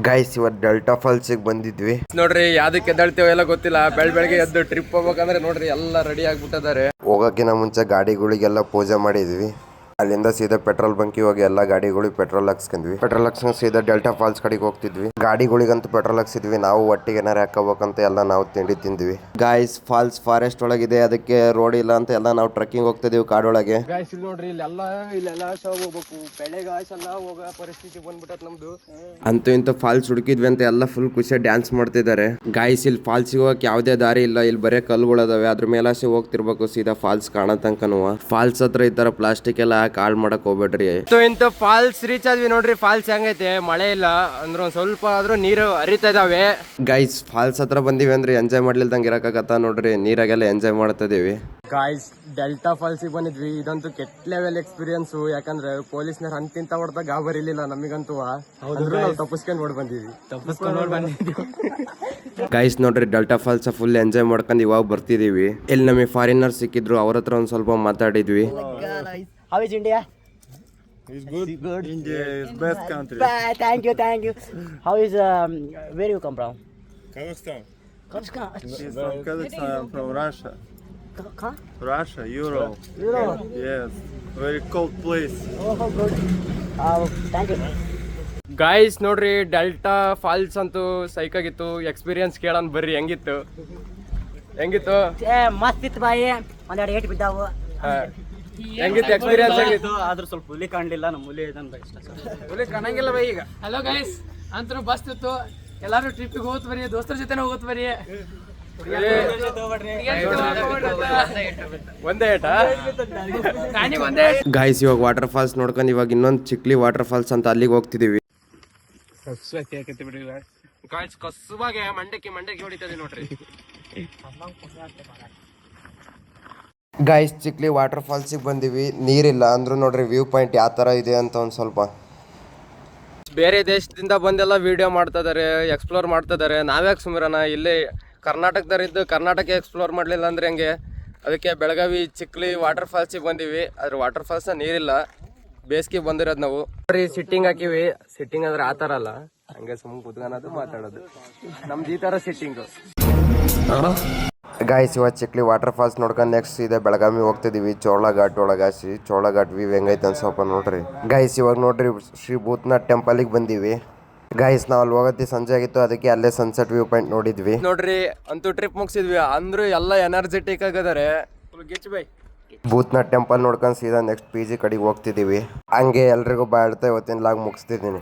Guys ಇವತ್ತು delta ಫಾಲ್ಸಿಗೆ ಬಂದಿದ್ವಿ ನೋಡ್ರಿ ಯಾವ್ದಕ್ಕೆ ಎದ್ದೇಳ್ತೇವೆ ಎಲ್ಲ ಗೊತ್ತಿಲ್ಲ. ಬೆಳಗ್ಗೆ ಎದ್ದು ಟ್ರಿಪ್ ಹೋಗ್ಬೇಕಂದ್ರೆ ನೋಡ್ರಿ ಎಲ್ಲ ರೆಡಿ ಆಗ್ಬಿಟ್ಟಿದ್ದಾರೆ. ಹೋಗೋಕ್ಕಿಂತ ಮುಂಚೆ ಗಾಡಿಗಳಿಗೆಲ್ಲ ಪೂಜೆ ಮಾಡಿದ್ವಿ. ಅಲ್ಲಿಂದ ಸೀದಾ ಪೆಟ್ರೋಲ್ ಬಂಕಿಗೆ ಹೋಗಿ ಎಲ್ಲ ಗಾಡಿಗಳಿಗೆ ಪೆಟ್ರೋಲ್ ಹಾಕ್ಸ್ಕೊಂಡ್ವಿ. ಪೆಟ್ರೋಲ್ ಹಾಕ್ಸ್ಕೊಂಡು ಸೀದಾ ಡೆಲ್ಟಾ ಫಾಲ್ಸ್ ಕಡೆಗೆ ಹೋಗ್ತಿದ್ವಿ. ಗಾಡಿಗಳಿಗಂತೂ ಪೆಟ್ರೋಲ್ ಹಾಕ್ಸಿದ್ವಿ. ನಾವು ಒಟ್ಟಿಗೆ ಏನಾರು ಹಾಕೋಬೇಕಂತ ಎಲ್ಲ ನಾವು ತಿಂಡಿ ತಿಂದ್ವಿ. ಗಾಯ್ಸ್ ಫಾಲ್ಸ್ ಫಾರೆಸ್ಟ್ ಒಳಗಿದೆ, ಅದಕ್ಕೆ ರೋಡ್ ಇಲ್ಲ ಅಂತ ಎಲ್ಲ ನಾವು ಟ್ರೆಕ್ಕಿಂಗ್ ಹೋಗ್ತಿದೀವಿ ಕಾಡೊಳಗೆ. ಗಾಯ್ಸ್ ಇಲ್ಲಿ ನೋಡ್ರಿ ಇಲ್ಲೆಲ್ಲ ಹೋಗ್ಬೇಕು. ಬೆಳೆಗೆ ಎಲ್ಲ ಹೋಗೋ ಪರಿಸ್ಥಿತಿ ಬಂದ್ಬಿಟ್ಟತ್ ನಮ್ದು. ಅಂತೂ ಇಂತ ಫಾಲ್ಸ್ ಹುಡುಕಿದ್ವಿ ಅಂತ ಎಲ್ಲ ಫುಲ್ ಖುಷಿ ಡ್ಯಾನ್ಸ್ ಮಾಡ್ತಿದ್ದಾರೆ. ಗಾಯ್ಸ್ ಇಲ್ಲಿ ಫಾಲ್ಸಿಗೆ ಹೋಗಕ್ಕೆ ಯಾವುದೇ ದಾರಿ ಇಲ್ಲ. ಇಲ್ಲಿ ಬರೇ ಕಲ್ಲುಗಳದಾವೆ, ಅದ್ರ ಮೇಲಾಸೆ ಹೋಗ್ತಿರ್ಬೇಕು ಸೀದಾ ಫಾಲ್ಸ್ ಕಾಣೋ ತನಕನು. ಫಾಲ್ಸ್ ಹತ್ರ ಈ ತರ ಪ್ಲಾಸ್ಟಿಕ್ ಎಲ್ಲ ಕಾಳ್ ಮಾಡಕ್ ಹೋಗ್ಬೇಡ್ರಿ. ಇಂತ ಫಾಲ್ಸ್ ರೀಚ್ ಆದ್ವಿ ನೋಡ್ರಿ. ಫಾಲ್ಸ್ ಹೆಂಗೈತೆ, ಮಳೆ ಇಲ್ಲ ಅಂದ್ರೆ ಒಂದ್ ಸ್ವಲ್ಪ ಆದ್ರೂ ನೀರು ಹರಿತಾ ಇದಾವೆ. ಗೈಸ್ ಫಾಲ್ಸ್ ಹತ್ರ ಬಂದಿವಿ ಅಂದ್ರೆ ಎಂಜಾಯ್ ಮಾಡ್ಲಿಲ್ದಂಗೆ ಇರಕಾಗತ್ತ ನೋಡ್ರಿ. ನೀರಾಗೆಲ್ಲ ಎಂಜಾಯ್ ಮಾಡ್ತಾ ಇದೀವಿ. ಗಾಯ್ಸ್ ಡೆಲ್ಟಾ ಫಾಲ್ಸ್ ಬಂದಿದ್ವಿ. ಇದಂತೂ ಕೆಟ್ಟ ಲೆವೆಲ್ ಎಕ್ಸ್ಪೀರಿಯನ್ಸ್. ಯಾಕಂದ್ರೆ ಪೊಲೀಸ್ನರ್ ಅಂತಿಂತ ಹೊಡೆದ ಗಾಬರಿಲಿಲ್ಲ ನಮಗಂತೂ. ತಪ್ಪಿಸ್ಕೊಂಡ್ ನೋಡ್ ಬಂದಿದ್ವಿ. ಗೈಸ್ ನೋಡ್ರಿ ಡೆಲ್ಟಾ ಫಾಲ್ಸ್ ಫುಲ್ ಎಂಜಾಯ್ ಮಾಡ್ಕೊಂಡು ಇವಾಗ ಬರ್ತಿದೀವಿ. ಇಲ್ಲಿ ನಮಗೆ ಫಾರಿನರ್ ಸಿಕ್ಕಿದ್ರು, ಅವ್ರ ಹತ್ರ ಒಂದ್ ಸ್ವಲ್ಪ ಮಾತಾಡಿದ್ವಿ. How is India? It's good. Good. India is best country. Thank you. How is where you come from? Kazakhstan. Kazakhstan. She's from Kazakhstan. I'm from Russia. Russia, Europe. Europe. Yes. Very cold place. Oh, good. Thank you. Guys ನೋಡ್ರಿ delta falls ಅಂತೂ ಸೈಕ್ ಆಗಿತ್ತು. Experience ಕೇಳೋಣ ಬರ್ರಿ. ಹೆಂಗಿತ್ತು? ಮಸ್ತ್ ಇತ್ತು ಬಾಯಿ. ಒಂದೆರಡು ಏಟ್ ಬಿದ್ದಾವು. ಹೆಂಗಿತ್ತು ಎಕ್ಸ್ಪೀರಿಯನ್ಸ್? ಹೆಂಗಿತ್ತು? ಆದ್ರೂ ಸ್ವಲ್ಪ ಹುಲಿ ಕಾಣಲಿಲ್ಲ. ನಮ್ಮ ಹುಲಿ ಹುಲಿ ಕಾಣಂಗಿಲ್ಲ ಬೈ ಈಗ. ಹಲೋ ಗೈಸ್, ಅಂತೂ ಬಸ್ ಇತ್ತು. ಎಲ್ಲಾರು ಟ್ರಿಪ್ಪಿಗೆ ಹೋಗ್ತ ಬರೀ, ದೋಸ್ತರ ಜೊತೆ ಹೋಗ್ತ ಬರೀ. ಒಂದೇ ಗಾಯ್ಸ್ ಇವಾಗ ವಾಟರ್ ಫಾಲ್ಸ್ ನೋಡ್ಕೊಂಡು ಇವಾಗ ಇನ್ನೊಂದು ಚಿಕ್ಲಿ ವಾಟರ್ ಫಾಲ್ಸ್ ಅಂತ ಅಲ್ಲಿಗೆ ಹೋಗ್ತಿದೀವಿ. ಗಾಯ್ಸ್ ಕಸುವಾಗೆ ಮಂಡಕ್ಕಿ ಹೊಡಿತದೆ ನೋಡ್ರಿ. ಗಾಯ್ಸ್ ಚಿಕ್ಲಿ ವಾಟರ್ ಫಾಲ್ಸಿಗೆ ಬಂದಿವಿ. ನೀರಿಲ್ಲ ಅಂದ್ರೂ ನೋಡ್ರಿ ವ್ಯೂ ಪಾಯಿಂಟ್ ಯಾವ ತರ ಇದೆ ಅಂತ ಒಂದ್ ಸ್ವಲ್ಪ. ಬೇರೆ ದೇಶದಿಂದ ಬಂದೆಲ್ಲ ವಿಡಿಯೋ ಮಾಡ್ತಾ ಇದಾರೆ, ಎಕ್ಸ್ಪ್ಲೋರ್ ಮಾಡ್ತಾ ಇದಾರೆ. ನಾವ್ಯಾಕೆ ಸುಮಿರನ ಇಲ್ಲೇ ಕರ್ನಾಟಕದವರಿದ್ದು ಕರ್ನಾಟಕ ಎಕ್ಸ್ಪ್ಲೋರ್ ಮಾಡ್ಲಿಲ್ಲ ಅಂದ್ರೆ ಹೆಂಗೆ? ಅದಕ್ಕೆ ಬೆಳಗಾವಿ ಚಿಕ್ಲಿ ವಾಟರ್ ಫಾಲ್ಸಿಗೆ ಬಂದಿವಿ. ಅದ್ರ ವಾಟರ್ ಫಾಲ್ಸ್ ನೀರಿಲ್ಲ, ಬೇಸಿಗೆ ಬಂದಿರೋದು ನಾವು. ಸಿಟ್ಟಿಂಗ್ ಹಾಕಿವಿ. ಸಿಟ್ಟಿಂಗ್ ಅಂದ್ರೆ ಆ ತರ ಅಲ್ಲ, ಹಂಗೆ ಸುಮ್ಮನೆ ಕುತ್ಕೊಳ್ಳೋದು ಮಾತಾಡೋದು. ನಮ್ದು ಈ ತರ ಸಿಟ್ಟಿಂಗ್. ಗಾಯ್ಸ್ ಇವಾಗ ಚಿಕ್ಲಿ ವಾಟರ್ ಫಾಲ್ಸ್ ನೋಡ್ಕೊಂಡು ನೆಕ್ಸ್ಟ್ ಇದೆ ಬೆಳಗಾವಿ ಹೋಗ್ತಿದೀವಿ. ಚೋಳಘಾಟ್ ಒಳಗಾಸಿ ಚೋಳಘಾಟ್ ವ್ಯೂ ಹೆಂಗೈತೆ ಅಂತ ಸ್ವಲ್ಪ ನೋಡ್ರಿ. ಗಾಯ್ಸ್ ಇವಾಗ ನೋಡ್ರಿ ಶ್ರೀ ಭೂತನಾಥ್ ಟೆಂಪಲ್ಗೆ ಬಂದೀವಿ. ಗಾಯ್ಸ್ ನಾವು ಅಲ್ಲಿ ಹೋಗತ್ತಿ ಸಂಜೆ ಆಗಿತ್ತು, ಅದಕ್ಕೆ ಅಲ್ಲೇ ಸನ್ಸೆಟ್ ವ್ಯೂ ಪಾಯಿಂಟ್ ನೋಡಿದ್ವಿ. ನೋಡ್ರಿ ಅಂತೂ ಟ್ರಿಪ್ ಮುಗಿಸಿದ್ವಿ. ಅಂದ್ರೂ ಎಲ್ಲ ಎನರ್ಜೆಟಿಕ್ ಆಗಿದ್ದಾರೆ. ಭೂತನಾಥ್ ಟೆಂಪಲ್ ನೋಡ್ಕೊಂಡು ಸೀದಾ ನೆಕ್ಸ್ಟ್ PG ಕಡೆಗೆ ಹೋಗ್ತಿದೀವಿ. ಹಂಗೆ ಎಲ್ರಿಗೂ ಬಾಳ್ತಾ ಇವತ್ತಿನ ಲಾಗ್ ಮುಗಿಸ್ತಿದ್ದೀನಿ.